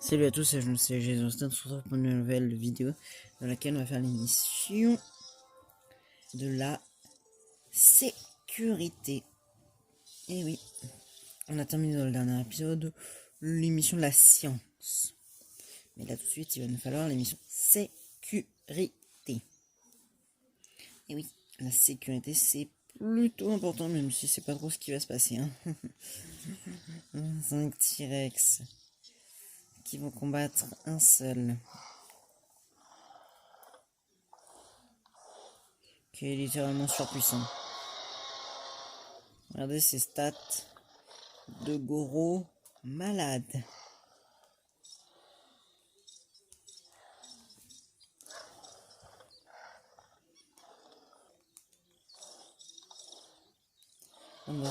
Salut à tous, je suis Jason Stone, on se retrouve pour une nouvelle vidéo dans laquelle on va faire l'émission de la sécurité. Et oui, on a terminé dans le dernier épisode l'émission de la science. Mais là tout de suite, il va nous falloir l'émission sécurité. Et oui, la sécurité c'est plutôt important, même si c'est pas trop ce qui va se passer. 5 T-Rex qui vont combattre un seul. Qui est littéralement surpuissant. Regardez ses stats de gros malade.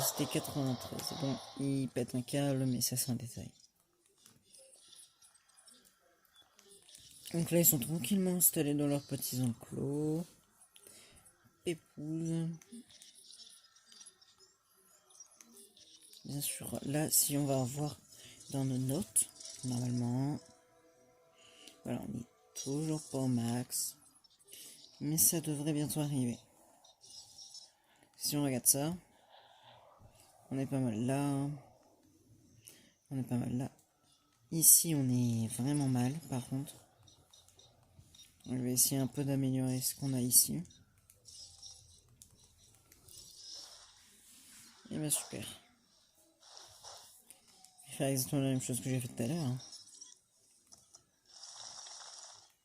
C'était 93. Bon, il pète un câble, mais ça c'est un détail. Donc là, ils sont tranquillement installés dans leurs petits enclos. Pépouze. Bien sûr, là, si on va voir dans nos notes, normalement, voilà, on est toujours pas au max. Mais ça devrait bientôt arriver. Si on regarde ça, on est pas mal là. On est pas mal là. Ici, on est vraiment mal, par contre. Je vais essayer un peu d'améliorer ce qu'on a ici. Et bah super. Je vais faire exactement la même chose que j'ai fait tout à l'heure. Hein.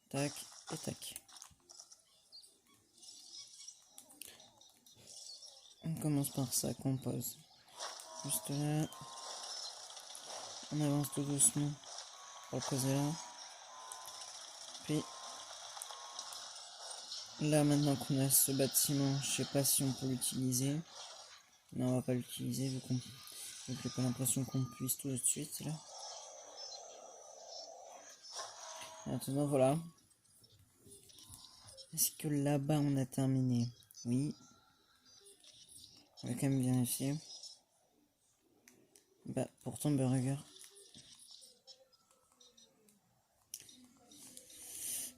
Tac et tac. On commence par ça, compose. Juste là. On avance tout doucement pour le poser là. Puis là maintenant qu'on a ce bâtiment, je sais pas si on peut l'utiliser. Non, on va pas l'utiliser vu que j'ai pas l'impression qu'on puisse tout de suite là. Maintenant voilà. Est-ce que là-bas on a terminé? Oui. On va quand même vérifier. Bah pourtant Burger.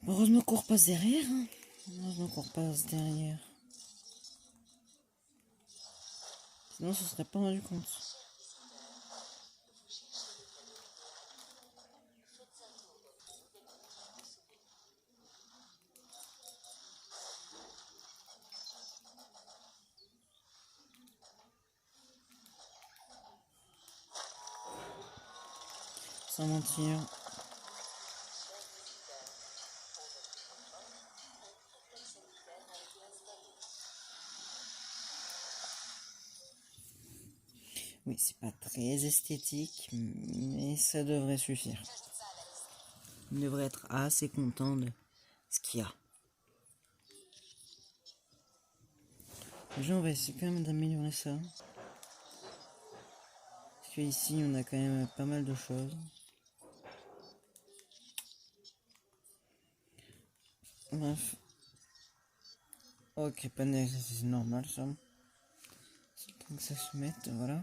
Heureusement qu'on repasse derrière. Hein. Heureusement qu'on repasse derrière. Sinon, ce serait pas rendu compte. Sans mentir. Oui, c'est pas très esthétique, mais ça devrait suffire. On devrait être assez content de ce qu'il y a. Déjà, on va essayer quand même d'améliorer ça. Parce que ici, on a quand même pas mal de choses. Bref. Ok, pas de c'est normal ça. C'est le temps que ça se mette, voilà.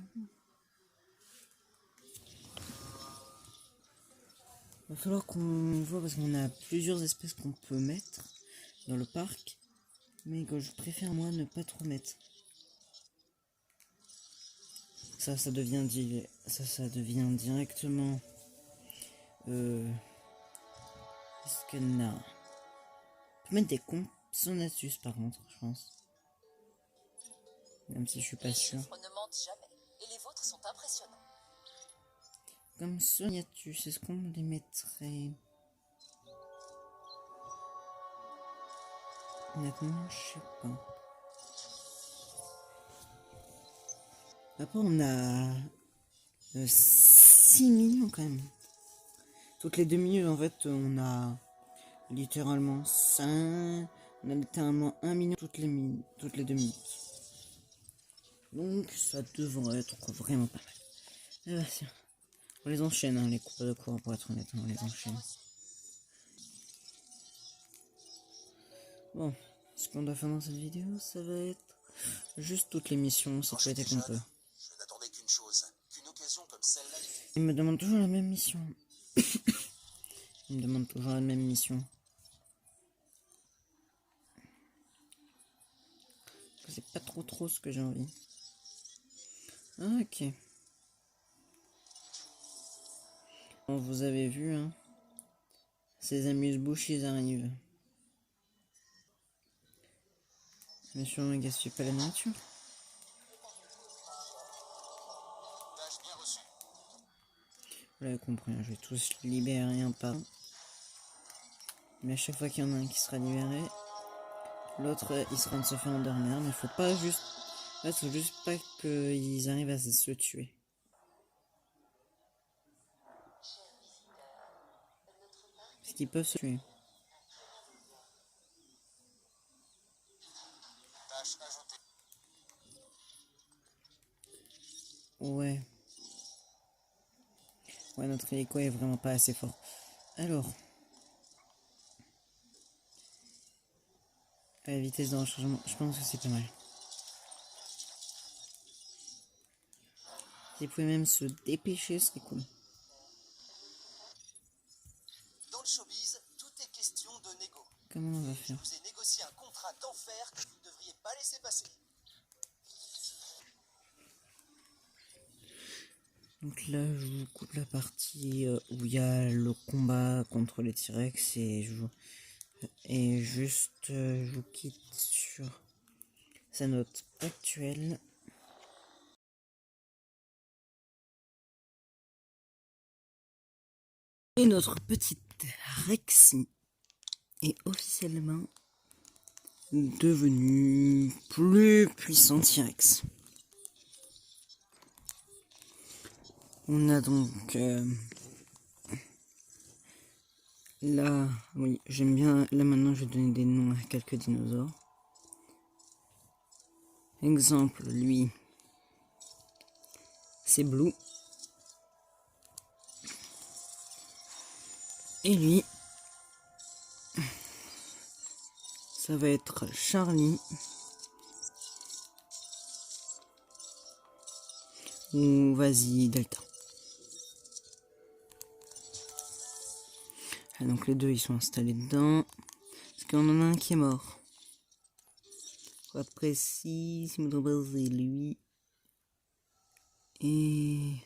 Il va falloir qu'on voit parce qu'on a plusieurs espèces qu'on peut mettre dans le parc. Mais que je préfère moi ne pas trop mettre. Ça devient directement est-ce que non. On peut mettre des consonnatus par contre, je pense. Même si je suis pas sûr. Les chiffres ne mentent jamais, et les vôtres sont impressionnants. Comme soniatus, est-ce qu'on les mettrait? Honnêtement, je sais pas. Après, on a 6 millions quand même. Toutes les 2 minutes, en fait, on a littéralement 5. On a littéralement 1 million toutes les 2 minutes. Donc, ça devrait être vraiment pas mal. Et bah, tiens. On les enchaîne, hein, les coupes de cours, pour être honnête, on les enchaîne. Bon, ce qu'on doit faire dans cette vidéo, ça va être juste toutes les missions, sécurité qu'on peut. Je n'attendais qu'une chose, qu'une occasion comme celle-là. Il me demande toujours la même mission. On me demande toujours la même mission. C'est pas trop ce que j'ai envie. Ok. Bon, vous avez vu, hein. Ces amuse-bouches, ils arrivent. Bien sûr, ne gaspille pas la nourriture. Vous l'avez compris, hein, je vais tous libérer un par un. Mais à chaque fois qu'il y en a un qui sera libéré, l'autre il sera en train de se faire endormir. Mais faut pas juste. Là, faut juste pas qu'ils arrivent à se tuer. Parce qu'ils peuvent se tuer. Ouais. Ouais, notre hélico est vraiment pas assez fort. Alors. La vitesse de rechargement, je pense que c'est pas mal. S'ils pouvaient même se dépêcher, ce serait cool. Dans le showbiz, tout est question de négo. Comment on va faire? Je vous ai négocié un contrat d'enfer que vous ne devriez pas laisser passer. Donc là, je vous coupe la partie où il y a le combat contre les T-Rex et je vous quitte sur sa note actuelle. Et notre petite Rexy est officiellement devenue plus puissant T-Rex. On a donc là, oui, j'aime bien. Là maintenant, je vais donner des noms à quelques dinosaures. Exemple, lui, c'est Blue. Et lui, ça va être Charlie. Ou vas-y, Delta. Ah, donc les deux, ils sont installés dedans. Parce qu'on en a un qui est mort. Pour être précis, si je me trompe pas, c'est lui. Et...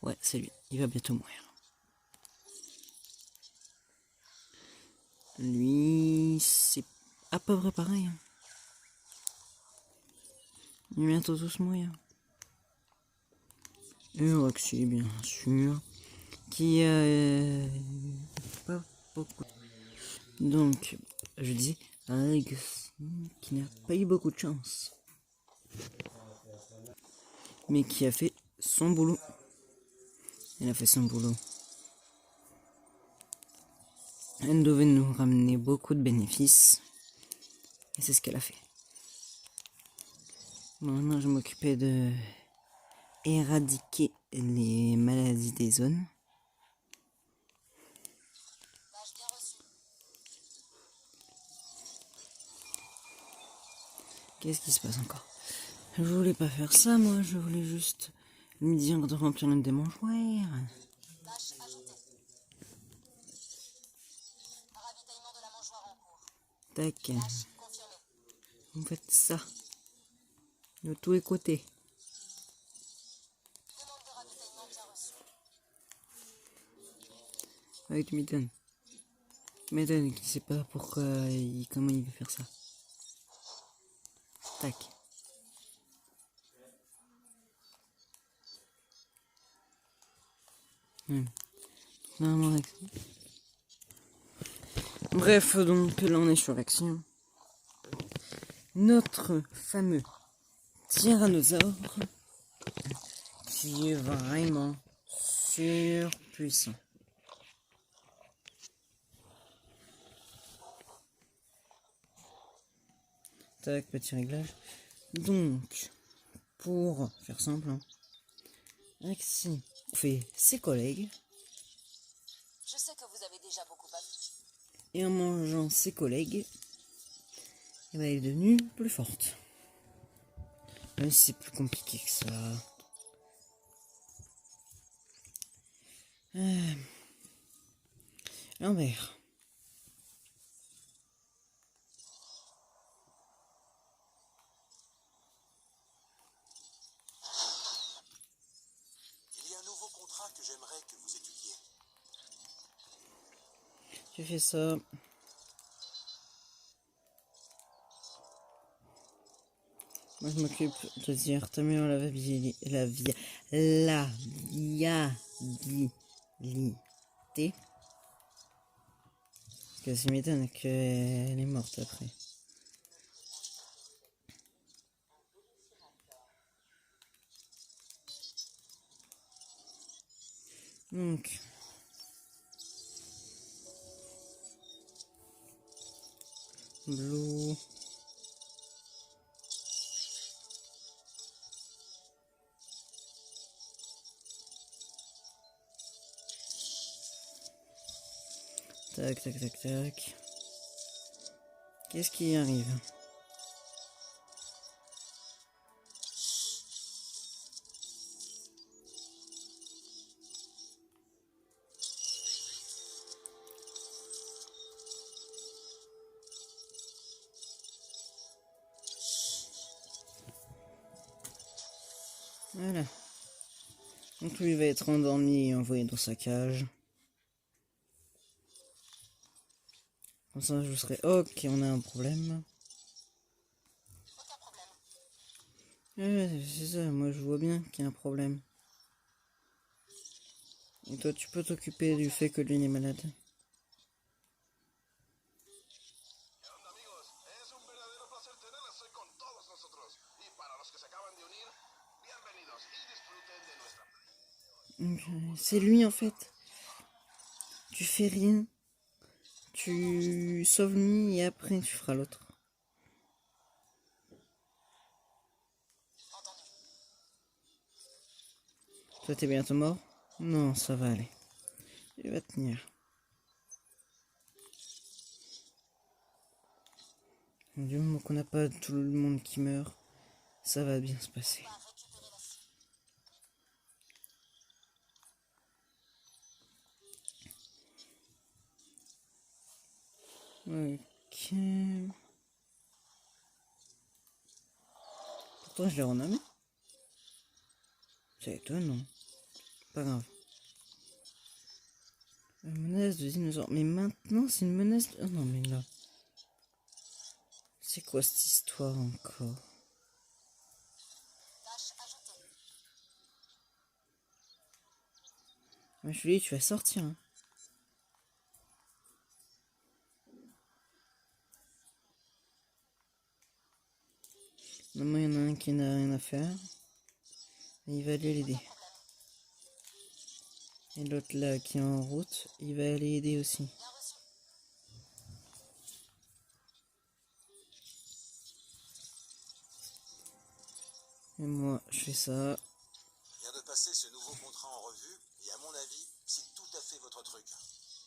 ouais, c'est lui. Il va bientôt mourir. Lui, c'est à peu près pareil. Hein. Il va bientôt tous mourir. Et Roxy, bien sûr. Qui a pas beaucoup. Donc, je disais, Alex qui n'a pas eu beaucoup de chance. Mais qui a fait son boulot. Elle a fait son boulot. Elle devait nous ramener beaucoup de bénéfices. Et c'est ce qu'elle a fait. Bon, maintenant, je m'occupais de éradiquer les maladies des zones. Qu'est-ce qui se passe encore? Je voulais pas faire ça, moi. Je voulais juste lui dire de remplir une des mangeoires. Tâche ajoutée. Ravitaillement de la mangeoire en cours. Tac. Tâche confirmée. Vous faites ça. De tous les côtés. Demande de ravitaillement bien reçue. Avec tu m'étonnes. Tu m'étonnes qui sait pas pourquoi comment il veut faire ça. Tac. Non, bref, donc là on est sur l'action. Notre fameux tyrannosaure qui est vraiment surpuissant. Tac, petit réglage. Donc, pour faire simple, hein, Rexy fait ses collègues. Je sais que vous avez déjà beaucoup appris. Et en mangeant ses collègues, elle est devenue plus forte. Même si c'est plus compliqué que ça. Lambert. Il y a un nouveau contrat que j'aimerais que vous étudiez. Tu fais ça. Moi, je m'occupe de dire t'améliorer la viabilité. La viabilité. Parce que ça m'étonne qu'elle est morte après. Donc. Blue. Tac, tac, tac, tac. Qu'est-ce qui arrive? Voilà. Donc lui va être endormi et envoyé dans sa cage. Comme ça, je serai ok, on a un problème. Aucun problème. Ouais, c'est ça, moi je vois bien qu'il y a un problème. Et toi, tu peux t'occuper du fait que lui est malade. C'est lui en fait. Tu fais rien. Tu sauves lui et après tu feras l'autre. Entendu. Toi, t'es bientôt mort? Non, ça va aller. Il va tenir. Du moment qu'on n'a pas tout le monde qui meurt, ça va bien se passer. On va récupérer la cible. Ok. Pourtant, je l'ai renommé. C'est étonnant. Pas grave. Une menace de dinosaures. Mais maintenant, c'est une menace de... Oh non, mais là... C'est quoi cette histoire encore? Tâche ajoutée. Ouais, Julie, tu vas sortir. Hein. Normalement, il y en a un qui n'a rien à faire. Et il va aller l'aider. Et l'autre là qui est en route, il va aller aider aussi. Bien reçu. Et moi, je fais ça. Je viens de passer ce nouveau contrat en revue et à mon avis, c'est tout à fait votre truc.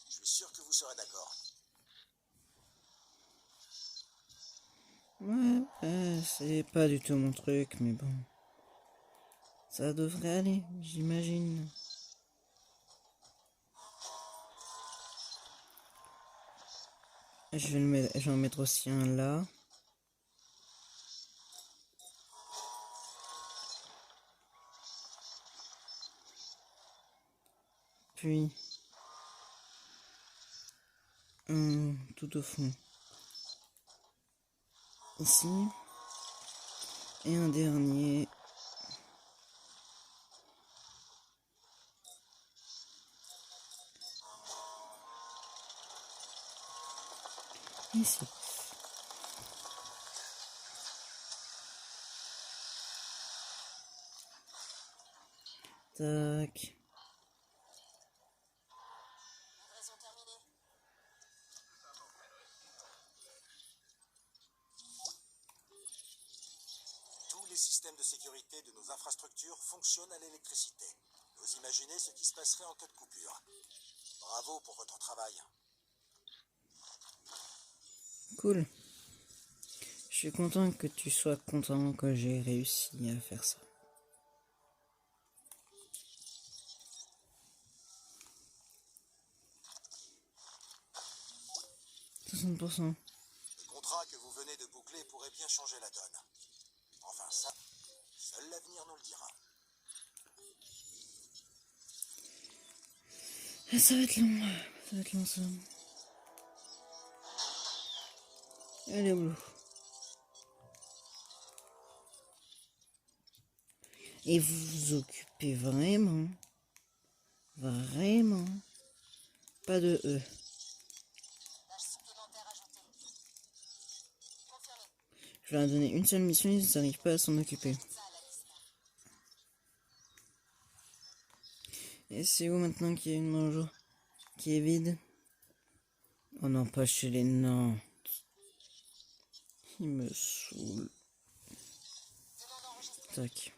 Je suis sûr que vous serez d'accord. Ouais, c'est pas du tout mon truc, mais bon. Ça devrait aller, j'imagine. Je vais en mettre aussi un là. Puis un tout au fond. Ici. Et un dernier. Ici. Tac. Livraison terminée. Tous les systèmes de sécurité de nos infrastructures fonctionnent à l'électricité. Vous imaginez ce qui se passerait en cas de coupure. Bravo pour votre travail. Cool. Je suis content que tu sois content que j'ai réussi à faire ça. 60%. Le contrat que vous venez de boucler pourrait bien changer la donne. Enfin ça, seul l'avenir nous le dira. Et ça va être long. Ça va être long, ça. Allez, au boulot. Et vous vous occupez vraiment pas de eux. Tâche supplémentaire ajoutée. Confirmé. Je leur ai donné une seule mission, ils n'arrivent pas à s'en occuper. Ajoute ça à la liste. Et c'est où maintenant qu'il y a une mangeau qui est vide? Oh non, pas chez les Nantes. Il me saoule. Demande enregistrée. Tac.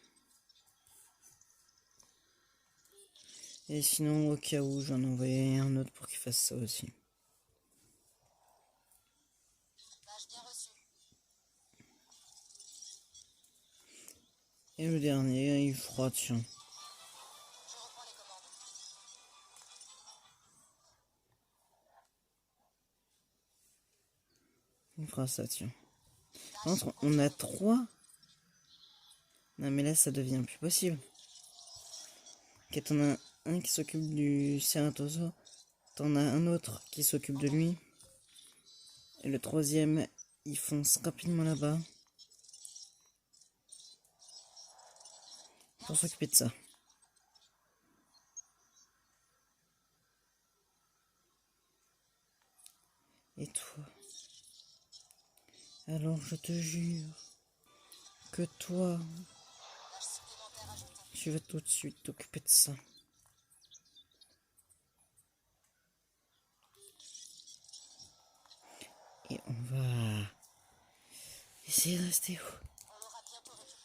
Et sinon, au cas où, j'en ai envoyé un autre pour qu'il fasse ça aussi. Tâche bien reçue. Et le dernier, il froid, tiens. Je reprends les commandes. Il fera ça, tiens. Tâche Par contre, on a 3. Non, mais là, ça devient plus possible. Ok, t'en as un qui s'occupe du Ceratosaure. T'en as un autre qui s'occupe de lui. Et le troisième, il fonce rapidement là-bas. Pour s'occuper de ça. Et toi? Alors, je te jure que toi, Tâche supplémentaire ajoutée. tu vas tout de suite t'occuper de ça. Et on va essayer de rester haut. On l'aura bientôt récupéré.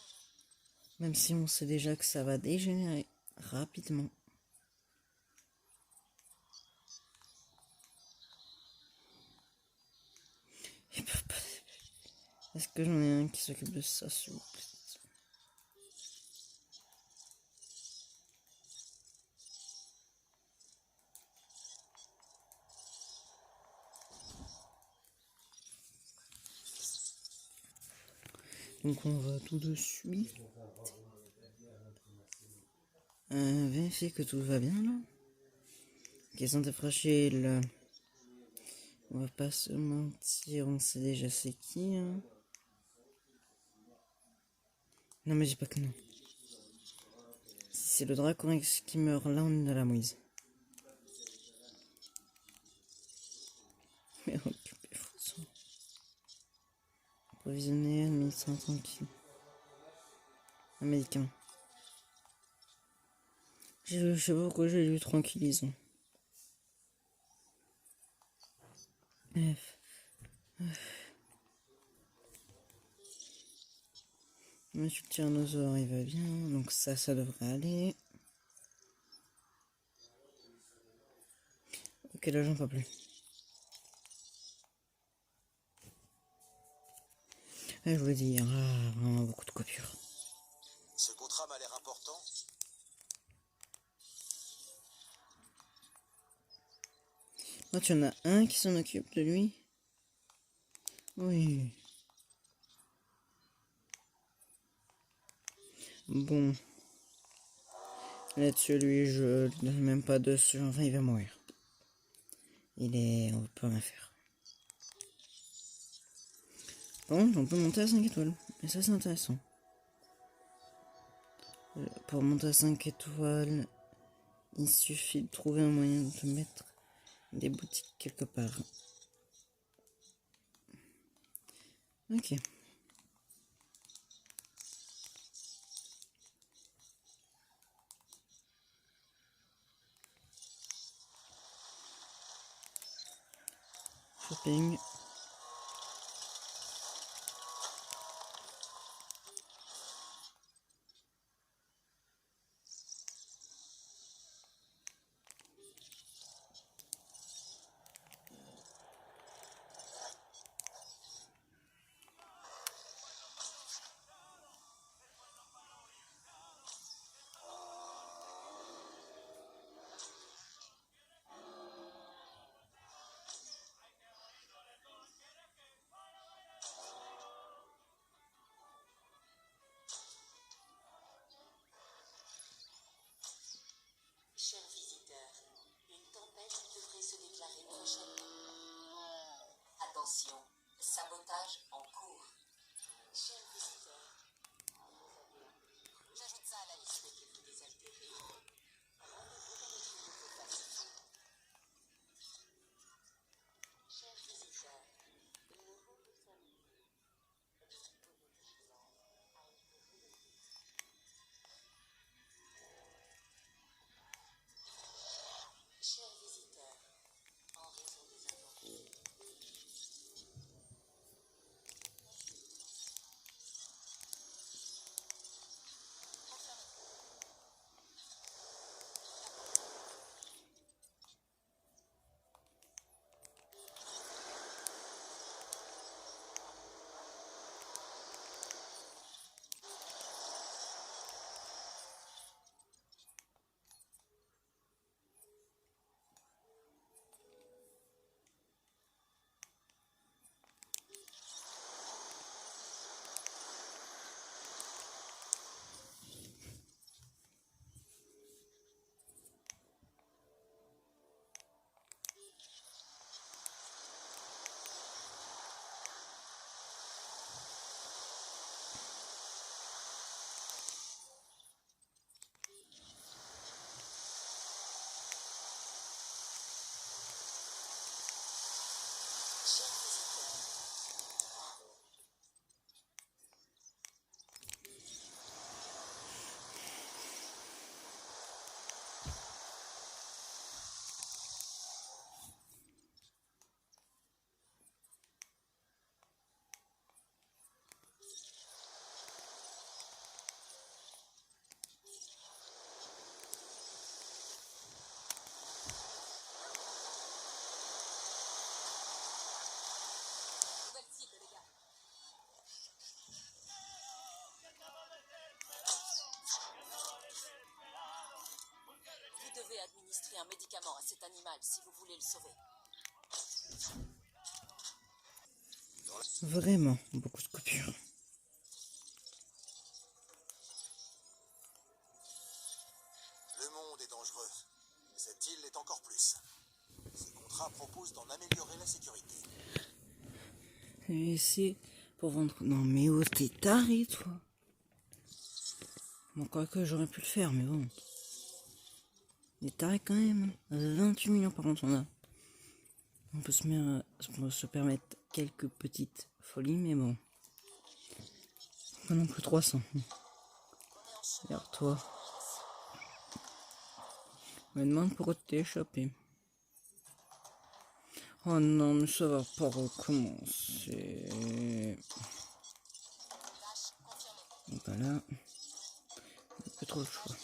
Même si on sait déjà que ça va dégénérer rapidement. Ils peuvent pas. Est-ce que j'en ai un qui s'occupe de ça, s'il vous plaît? Donc on va tout de suite vérifier que tout va bien là. Ok, santé fragile. On va pas se mentir, on sait déjà c'est qui. Hein. Non mais dis pas que non. Si c'est le Dracorex qui meurt là, on est dans la mouise. Mais occupez vous. Provisionner, administrer tranquille. Un médicament. Je sais pas pourquoi j'ai lu tranquillisant. Bref. Monsieur le tyrannosaure, il va bien. Donc ça devrait aller. Ok, là j'en peux plus. Je voulais dire, vraiment beaucoup de coupures. Ce contrat m'a l'air important. Oh, tu en as un qui s'en occupe de lui? Oui. Bon. Là-dessus, lui, je lui donne même pas dessus. Enfin, il va mourir. On peut rien faire. Bon, on peut monter à 5 étoiles. Et ça, c'est intéressant. Pour monter à 5 étoiles, il suffit de trouver un moyen de mettre des boutiques quelque part. Ok. Shopping. Sabotage en cours. Cher visiteur, j'ajoute ça à la liste. Souhaitez-vous désaltérer? Rendez-vous dans notre nouveau pacifique. Cher visiteur, le nouveau disponible. Exposez vigilance à une série de Cher visiteur, en raison des intempéries. Cher visiteur, nouvelle cible, les gars. Vous devez administrer un médicament à cet animal si vous voulez le sauver. Vraiment, beaucoup de coupures. Le monde est dangereux. Cette île l'est encore plus. Ces contrats proposent d'en améliorer la sécurité. Et c'est pour vendre... Non mais oh, t'es taré, toi. Bon, quoi que j'aurais pu le faire, mais bon. Il est taré quand même. 28 millions par contre on a. On peut se permettre quelques petites folies, mais bon. Pas non plus 300. Regarde toi. Je me demande pourquoi tu t'es échappé. Oh non, mais ça va pas recommencer. Donc là, il n'y a plus trop le choix.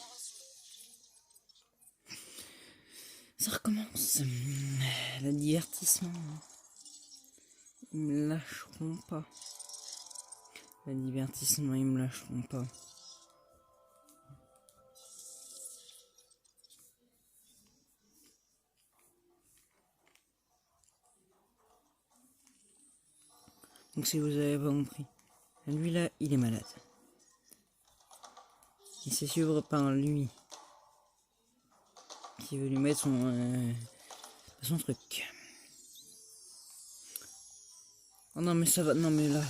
Ça recommence. Le divertissement. Ils me lâcheront pas. Le divertissement, ils me lâcheront pas. Donc si vous avez pas compris, lui là, il est malade. Il s'est suivre par lui. Qui veut lui mettre son truc. Oh non mais ça va, non mais là,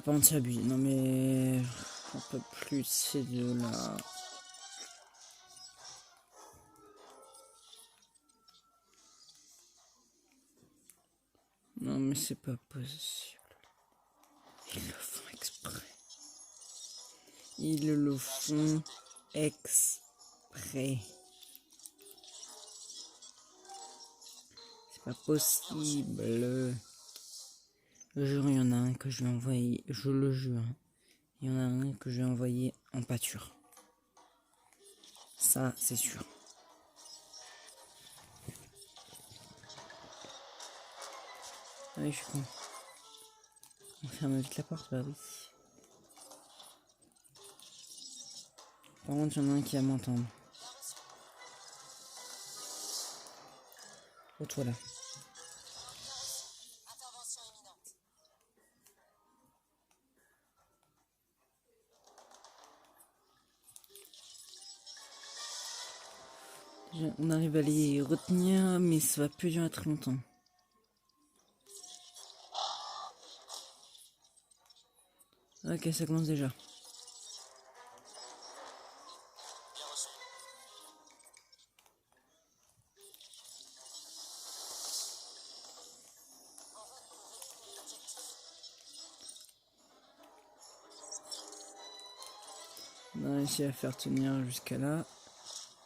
par contre c'est abusé. Non mais j'en peux plus de ces deux là. Non mais c'est pas possible. Ils le font exprès. Ils le font exprès. C'est pas possible. Je jure, il y en a un que je vais envoyer. Je le jure. Il y en a un que je vais envoyer en pâture. Ça, c'est sûr. Ah oui, je suis con. On ferme vite la porte, bah oui. Par contre, il y en a un qui va m'entendre. Oh, toi là. Intervention imminente. On arrive à les retenir, mais ça va plus durer très longtemps. Ok, ça commence déjà. Bien reçu. On a réussi à faire tenir jusqu'à là.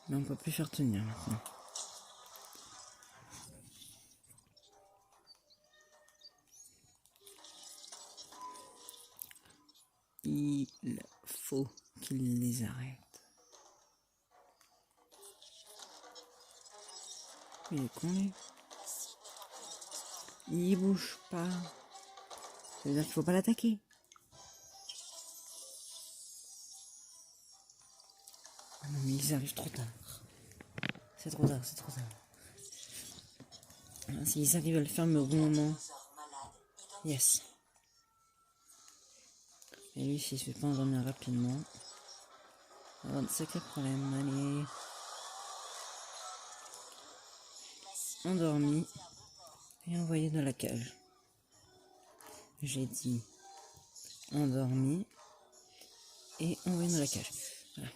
Mais on peut plus faire tenir maintenant. Il faut qu'il les arrête. Il est con lui. Il bouge pas. Ça veut dire qu'il faut pas l'attaquer. Ah non mais ils arrivent trop tard. C'est trop tard, c'est trop tard. Ah, s'ils arrivent à le faire mais au bon moment. Yes. Et lui s'il se fait pas endormir rapidement. On va avoir de sacrés problèmes. Allez. Endormi. Et envoyé dans la cage. J'ai dit endormi. Et envoyé dans la cage. Voilà.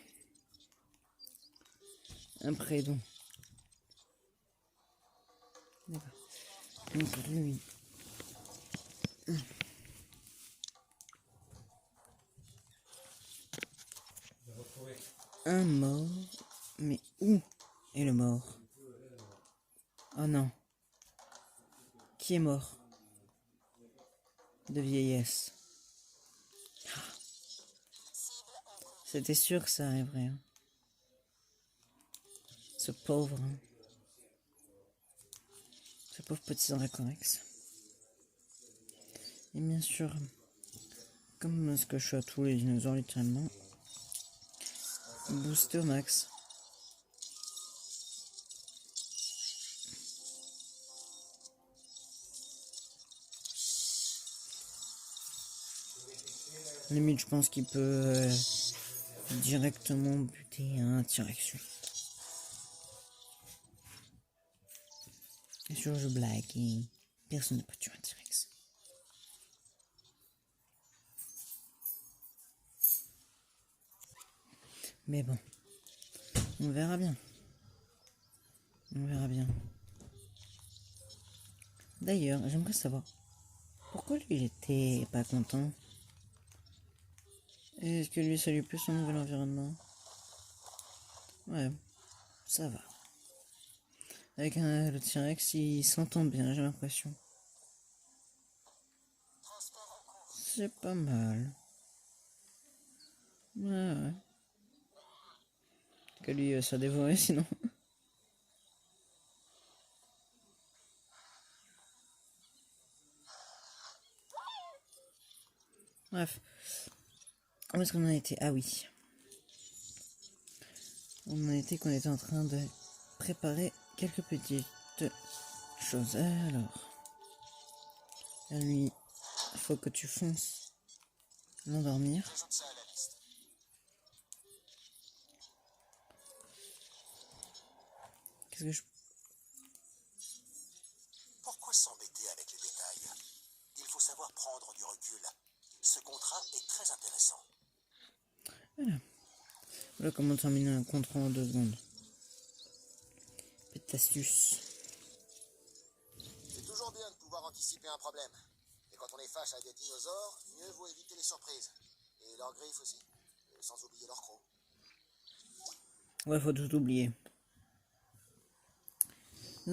Après donc. D'accord. Donc lui. Un mort. Mais où est le mort? Oh non. Qui est mort? De vieillesse. C'était sûr que ça arriverait. Hein. Ce pauvre. Hein. Ce pauvre petit Dracorex. Et bien sûr, comme ce que je suis à tous les dinosaures littéralement, booster au max. Limite, je pense qu'il peut directement buter un T-Rex. Bien sûr, je blague et personne ne peut tuer un T-Rex. Mais bon, on verra bien. On verra bien. D'ailleurs, j'aimerais savoir pourquoi lui il était pas content. Est-ce que lui ça lui plaît son nouvel environnement? Ouais, ça va. Avec le T-Rex, il s'entend bien, j'ai l'impression. C'est pas mal. Ouais. Que lui, ça dévorait sinon. Bref. Où est-ce qu'on en était? Ah oui. On en était qu'on était en train de préparer quelques petites choses. Alors. À lui, il faut que tu fonces l'endormir. J'ajoute ça à la liste. Qu'est-ce que je... Pourquoi s'embêter avec les détails? Il faut savoir prendre du recul. Ce contrat est très intéressant. Voilà comment terminer un contrat en 2 secondes. Petite astuce. C'est toujours bien de pouvoir anticiper un problème. Et quand on est face à des dinosaures, mieux vaut éviter les surprises. Et leurs griffes aussi. Sans oublier leurs crocs. Ouais, faut tout oublier.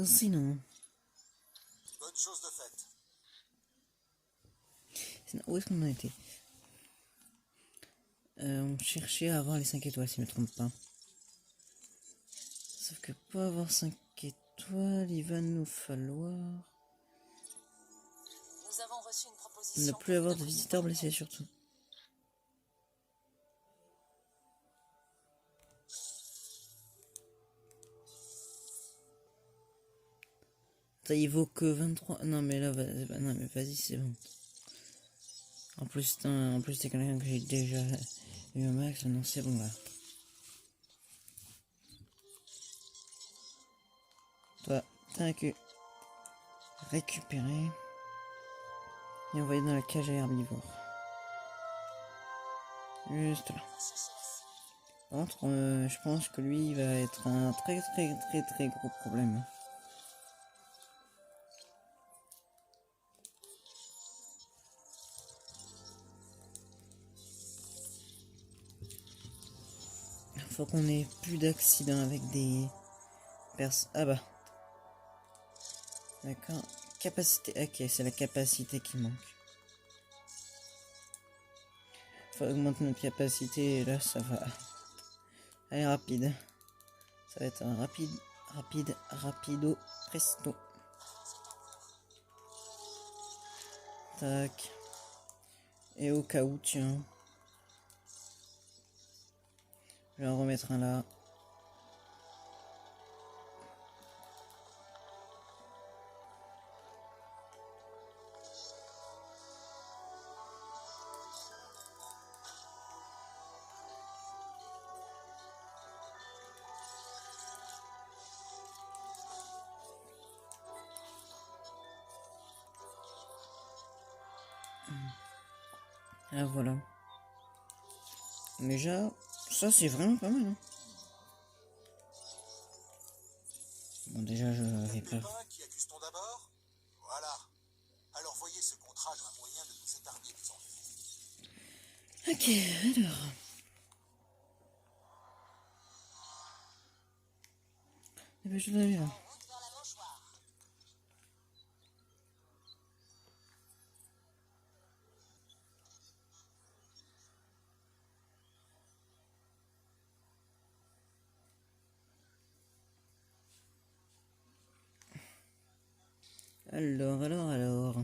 Sinon, Bonne chose de faite. où est-ce qu'on en était? On cherchait à avoir les 5 étoiles, si je ne me trompe pas. Sauf que pour avoir 5 étoiles, il va nous falloir... Nous avons reçu une proposition. Ne plus avoir de visiteurs blessés, surtout. Ça, il vaut que 23... Non, mais là, non, mais vas-y, c'est bon. En plus, c'est quelqu'un que j'ai déjà eu au max. Non, c'est bon, là. Toi, t'as que récupérer et envoyer dans la cage à herbivore. Juste là. Va chercher la cible. Par contre, je pense que lui, il va être un très gros problème. Faut qu'on ait plus d'accidents avec des personnes. Ah bah. D'accord. Capacité. Ok, c'est la capacité qui manque. Faut augmenter notre capacité et là, ça va aller rapide. Ça va être un rapido, presto. Tac. Et au cas où, tiens. Je vais en remettre un là. Ah voilà. Déjà, ça c'est vraiment pas mal. Hein. Bon déjà je vais pas. Pépin qui accuse ton d'abord? Voilà. Alors voyez ce contrat comme un moyen de nous épargner des ennuis. Ok, alors. Eh ben, je l'avais là. En route vers la mâchoire. Alors.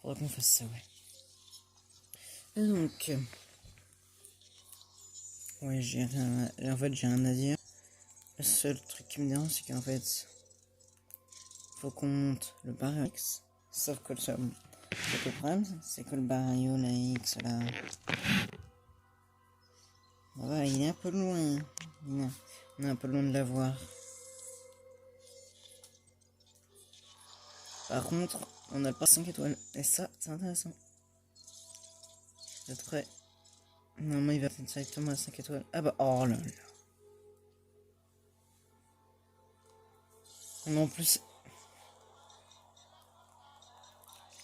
Faudra qu'on fasse ça, ouais. Et donc. Ouais, j'ai rien. En fait, j'ai rien à dire. Le seul truc qui me dérange, c'est qu'en fait. Faut qu'on monte le barrio X. Sauf que le problème, c'est que le barrio, la X, là. Voilà, il est un peu loin. On est un peu loin de la voir. Par contre, on n'a pas 5 étoiles. Et ça, c'est intéressant. Vous êtes prêts? Normalement, il va être directement à 5 étoiles. Ah bah, oh là là. Mais en plus,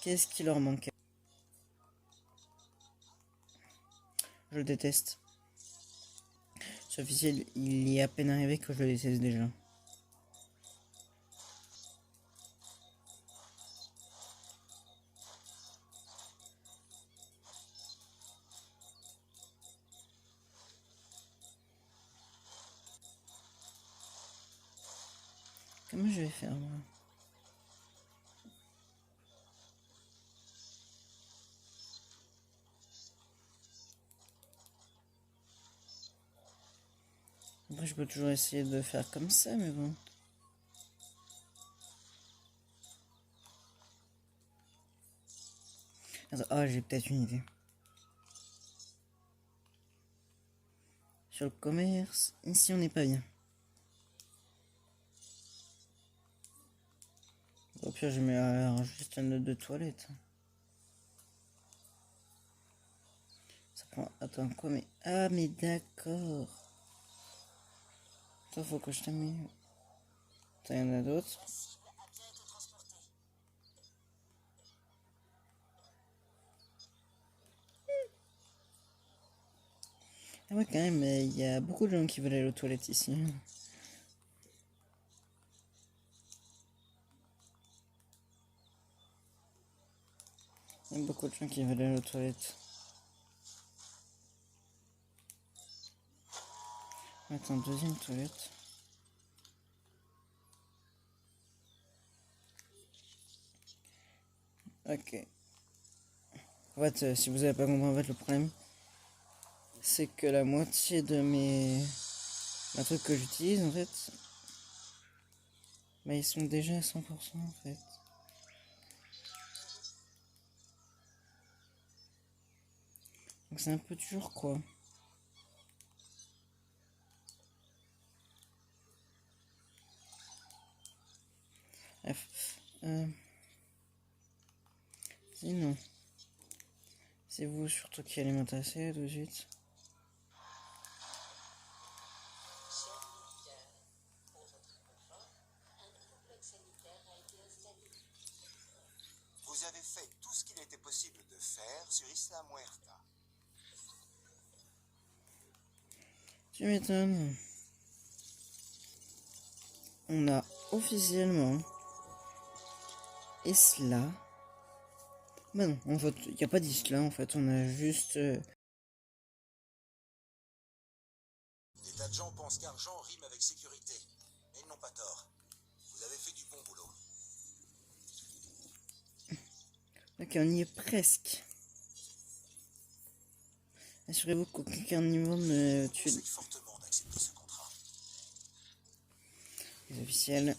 qu'est-ce qui leur manquait? Je le déteste. Ce officiel, il y est à peine arrivé que je le déteste déjà. Comment je vais faire, moi? Après, je peux toujours essayer de faire comme ça, mais bon. Attends, ah, j'ai peut-être une idée. Sur le commerce, ici on n'est pas bien. Au pire, je mets juste une note de toilette. Ça prend. Attends, quoi, mais. Ah, mais d'accord. Attends, faut que je termine. Attends, il y en a d'autres. La cible a bien été transportée. Ah ouais, quand même, il y a beaucoup de gens qui veulent aller aux toilettes ici. Il y a beaucoup de gens qui veulent aller aux toilettes. Attends, deuxième toilette. Ok. En fait, si vous avez pas compris, en fait, le problème, c'est que la moitié de mes trucs que j'utilise, en fait, bah, ils sont déjà à 100% en fait. Donc c'est un peu dur, quoi. Bref. Sinon, c'est vous surtout qui allez m'intéresser tout de suite. Chers visiteurs, pour votre confort, un nouveau bloc sanitaire a été installé. Vous avez fait tout ce qu'il était possible de faire sur Isla Muerta. Tu m'étonnes. On a officiellement Isla. Bah non, en fait, il n'y a pas d'Isla, en fait, on a juste... Des tas de gens pensent qu'argent rime avec sécurité. Mais ils n'ont pas tort. Vous avez fait du bon boulot. Ok, on y est presque. Assurez-vous qu'aucun carnivore ne Je tue vous conseille fortement d'accepter ce contrat. les officiels.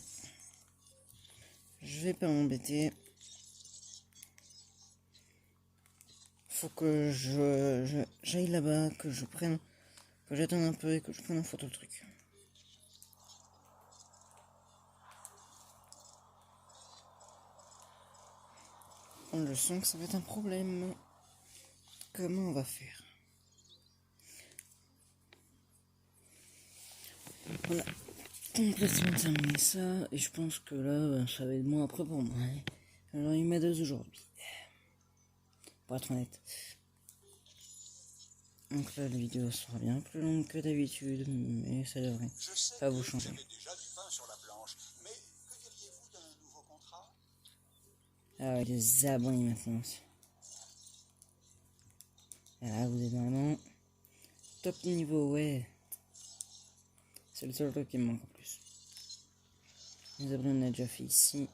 Je vais pas m'embêter. Faut que j'aille là-bas, que j'attende un peu et que je prenne en photo le truc. Je sens que ça va être un problème. Comment on va faire? Voilà, complètement terminé ça, et je pense que là, ça va être moins après pour moi. Alors il m'a deux aujourd'hui. Pour être honnête. Donc là, la vidéo sera bien plus longue que d'habitude, mais ça devrait Je sais pas que vous vous changer. avez déjà du pain sur la planche, mais que diriez-vous d'un nouveau contrat? Ah ouais, les abonnés maintenant aussi. Ah, vous êtes vraiment top niveau, ouais. C'est le seul truc qui me manque en plus. Les abonnés, on a déjà fait ici.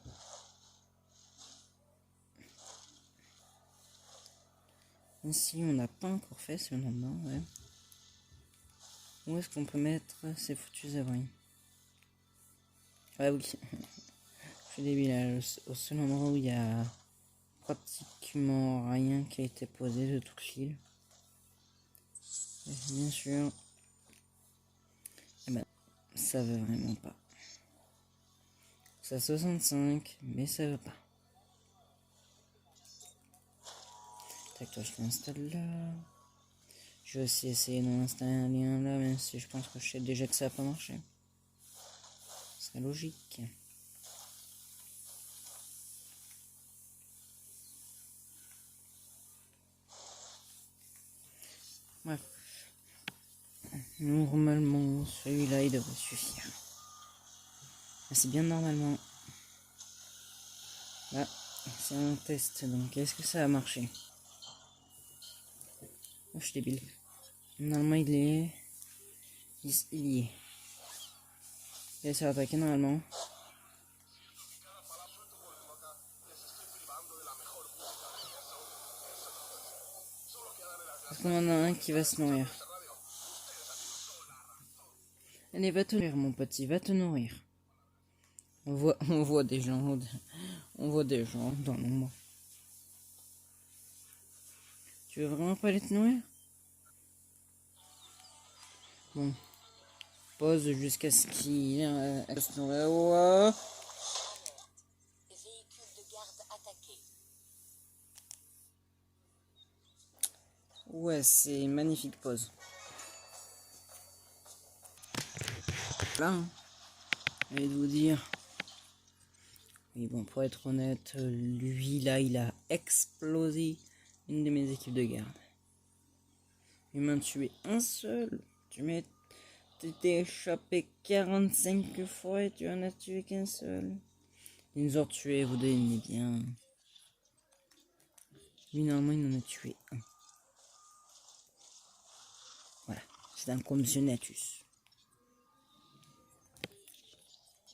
Ici, on n'a pas encore fait, c'est maintenant, ouais. Où est-ce qu'on peut mettre ces foutus abris? Ah oui. Je suis débile, là, au seul endroit où il y a pratiquement rien qui a été posé de toute l'île. Bien sûr. Eh ben, ça veut vraiment pas. C'est à 65, mais ça veut pas. Tac, toi, je t'installe là. Je vais aussi essayer d'installer un lien là, même si je pense que je sais déjà que ça va pas marcher. Ce serait logique. Bref. Normalement, celui-là, il devrait suffire. Ah, c'est bien normalement. Là, c'est un test, donc est-ce que ça a marché? Oh, je suis débile. Normalement, il est... Il y est. Il essaie d'attaquer normalement. Parce qu'on en a un qui va se nourrir. Allez, va te nourrir, mon petit, va te nourrir. On voit des gens, on voit des gens dans l'ombre. Tu veux vraiment pas aller te nourrir? Bon. Pause jusqu'à ce qu'il se nourrir. Wow. Véhicule de garde attaqué. Ouais, c'est une magnifique pause. Là, hein. Et de vous dire. Oui, bon, pour être honnête, lui là, il a explosé une de mes équipes de garde. Il m'a tué un seul. Tu t'es échappé 45 fois et tu en as tué qu'un seul. Il nous a tué, vous devinez bien. Lui, normalement, il en a tué un. Voilà, c'est un Compsognathus.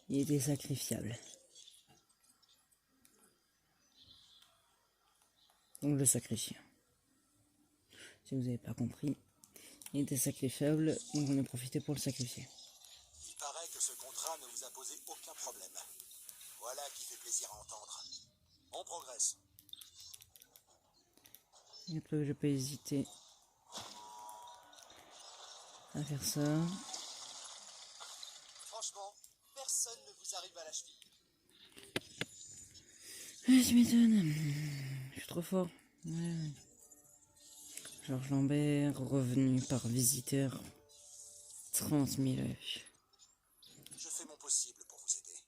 Il était sacrifiable. Donc je le sacrifie. Si vous n'avez pas compris, il était sacrifiable, donc j'en ai profité pour le sacrifier. Il paraît que ce contrat ne vous a posé aucun problème. Voilà qui fait plaisir à entendre. On progresse. Et après, je vais pas hésiter à faire ça. Franchement, personne ne vous arrive à la cheville. Ah, tu m'étonnes. Je suis trop fort. Ouais. Georges Lambert, revenu par visiteur. 30 000 œufs. Je fais mon possible pour vous aider.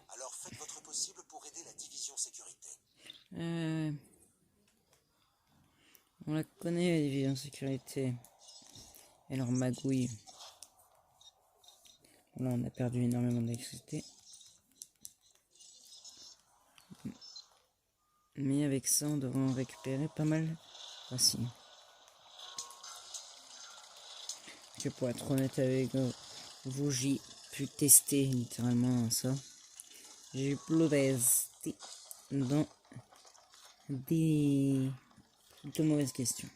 Alors faites votre possible pour aider la division sécurité. On la connaît, la division sécurité. Et leur magouille. Là, on a perdu énormément d'électricité. Mais avec ça, on devrait en récupérer pas mal. Voici. Que pour être honnête avec vous, j'ai pu tester littéralement ça. J'ai pu tester dans des de mauvaises questions.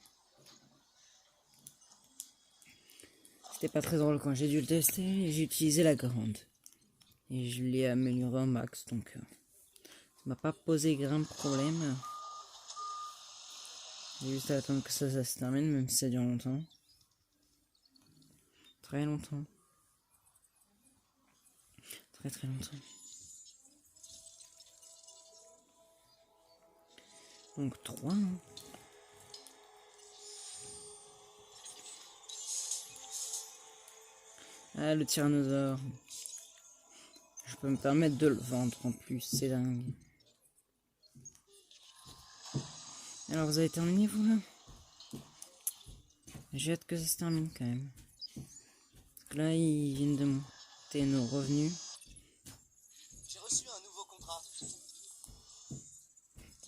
C'était pas très drôle quand j'ai dû le tester et j'ai utilisé la grande. Et je l'ai amélioré au max, donc ça m'a pas posé grand problème. J'ai juste à attendre que ça se termine, même si ça dure longtemps. Très longtemps. Très très longtemps. Donc 3. Hein. Ah, le tyrannosaure. Je peux me permettre de le vendre en plus, c'est dingue. Alors vous avez terminé vous là? J'ai hâte que ça se termine quand même. Parce que là ils viennent de monter nos revenus. J'ai reçu un nouveau contrat.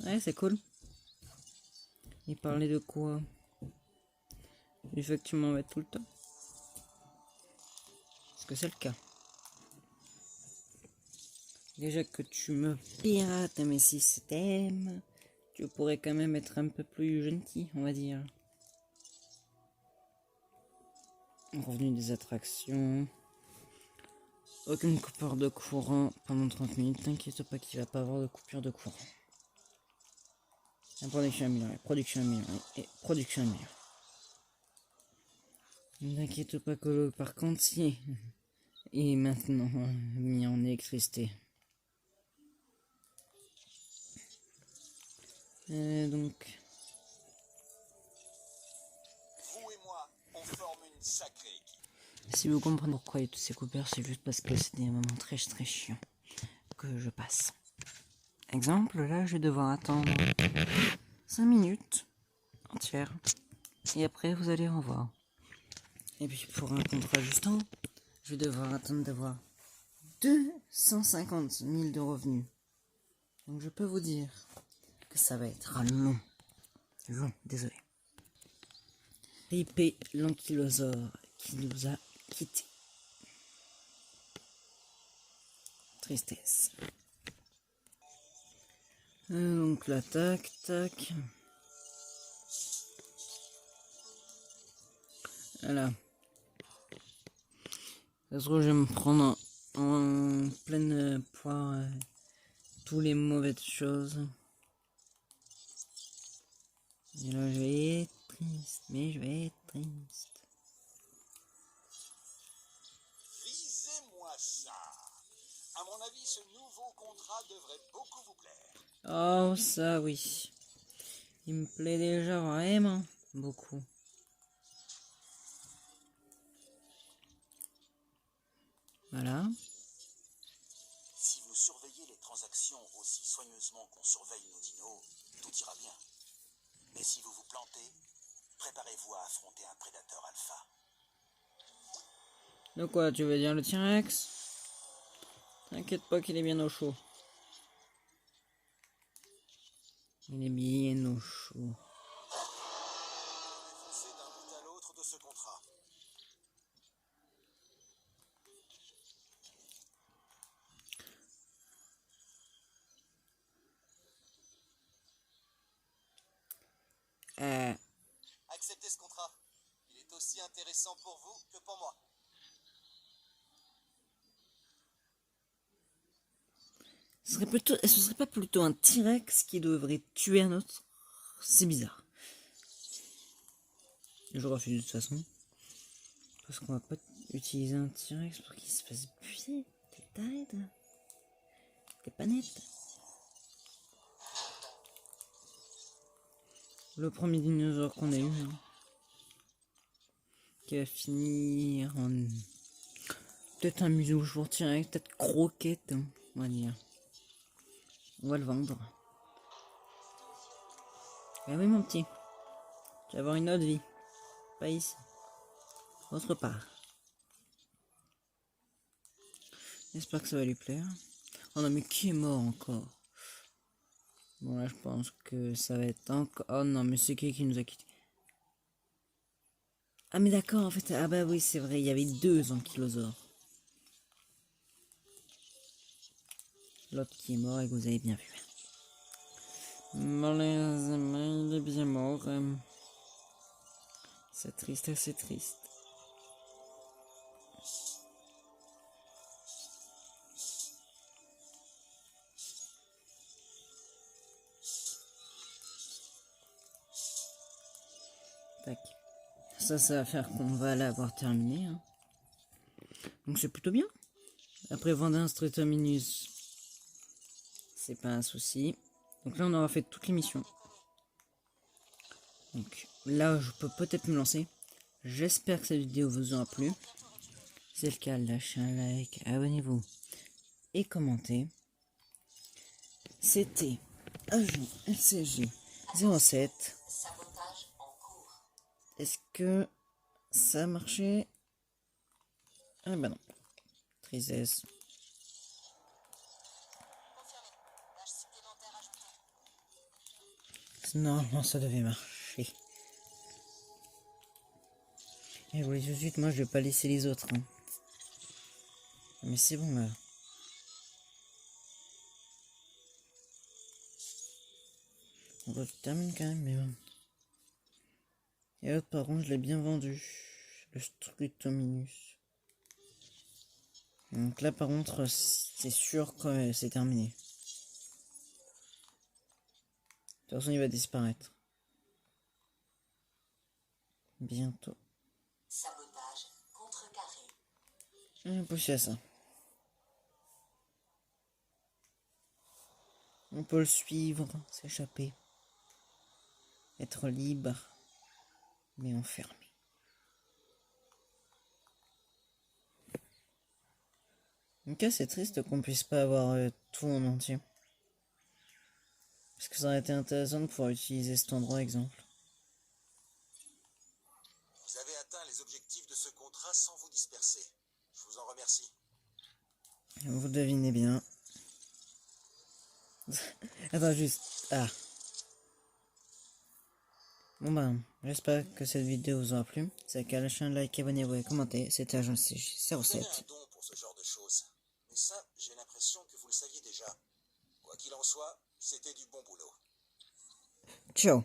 Ouais, c'est cool. Il parlait de quoi? Du fait que tu m'en tout le temps. Parce que c'est le cas. Déjà que tu me pirates mes systèmes, tu pourrais quand même être un peu plus gentil, on va dire. Revenu des attractions. Aucune coupure de courant pendant 30 minutes. T'inquiète pas qu'il va pas avoir de coupure de courant. La production améliorée, production améliorée et production améliorée. Ne t'inquiète pas que le parc entier est maintenant mis en électricité. Donc... Vous et moi, on forme une sacrée équipe. Si vous comprenez pourquoi il y a toutes ces coupures, c'est juste parce que c'est des moments très très chiants que je passe. Exemple, là je vais devoir attendre 5 minutes entières. Et après vous allez revoir. Et puis pour un contrat juste en haut, je vais devoir attendre d'avoir 250 000 de revenus. Donc je peux vous dire que ça va être long. Long, désolé. RIP l'ankylosaure qui nous a quittés. Tristesse. Donc là, tac, tac. Voilà. Ça se trouve, je vais me prendre en pleine poire tous les mauvaises choses. Et là, je vais être triste, mais je vais être triste. Visez-moi ça. À mon avis, ce nouveau contrat devrait beaucoup vous plaire. Oh, ça oui. Il me plaît déjà vraiment beaucoup. Voilà. Si vous surveillez les transactions aussi soigneusement qu'on surveille nos dinos, tout ira bien. Mais si vous vous plantez, préparez-vous à affronter un prédateur alpha. De quoi, tu veux dire le T-Rex? T'inquiète pas qu'il est bien au chaud. Il est bien au chaud. Foncez d'un bout à l'autre de ce contrat. Acceptez ce contrat. Il est aussi intéressant pour vous que pour moi. Ce serait pas plutôt un T-Rex qui devrait tuer un autre? C'est bizarre. Je refuse de toute façon. Parce qu'on va pas utiliser un T-Rex pour qu'il se fasse buter. T'es taré, toi. T'es pas net. Le premier dinosaure qu'on a eu. Hein, qui va finir en... Peut-être un museau, je vous retiens, peut-être croquette, hein, on va dire. On va le vendre. Ah oui mon petit, tu vas avoir une autre vie. Pas ici. Autre part. J'espère que ça va lui plaire. Oh non mais qui est mort encore? Bon là je pense que ça va être encore... Oh non mais c'est qui nous a quittés? Ah mais d'accord en fait, ah bah oui c'est vrai, il y avait 2 ankylosaures. L'autre qui est mort et que vous avez bien vu. Malheureusement il est bien mort. C'est triste, c'est triste. Tac. Ça va faire qu'on va l'avoir terminé. Hein. Donc c'est plutôt bien. Après vendre un Stratominus, c'est pas un souci. Donc là on aura fait toutes les missions. Donc là je peux peut-être me lancer. J'espère que cette vidéo vous aura plu. Si c'est le cas, lâchez un like, abonnez-vous et commentez. C'était Agent LCG 07. Sabotage en cours. Est-ce que ça a marché? Ah bah non. Tristesse. Confirmé. Tâche supplémentaire ajoutée. Normalement ça devait marcher. Et oui, tout de suite, moi je vais pas laisser les autres. Hein. Mais c'est bon là. On termine quand même, mais bon. Et l'autre par contre je l'ai bien vendu. Le Strutominus. Donc là par contre c'est sûr que c'est terminé. De toute façon il va disparaître. Bientôt. Sabotage contrecarré. On va pousser à ça. On peut le suivre, s'échapper. Être libre, mais enfermé. Ok, c'est triste qu'on puisse pas avoir tout en entier. Parce que ça aurait été intéressant de pouvoir utiliser cet endroit exemple. Vous avez atteint les objectifs de ce contrat sans vous disperser. Je vous en remercie. Vous devinez bien. Attends juste. Ah. Bon ben, j'espère que cette vidéo vous aura plu. C'est qu'à lâcher un like, abonnez-vous et commentez. C'était Agent Vous avez 07. un don pour ce genre de choses. Mais ça, j'ai l'impression que vous le saviez déjà. Quoi qu'il en soit, c'était du bon boulot. Ciao.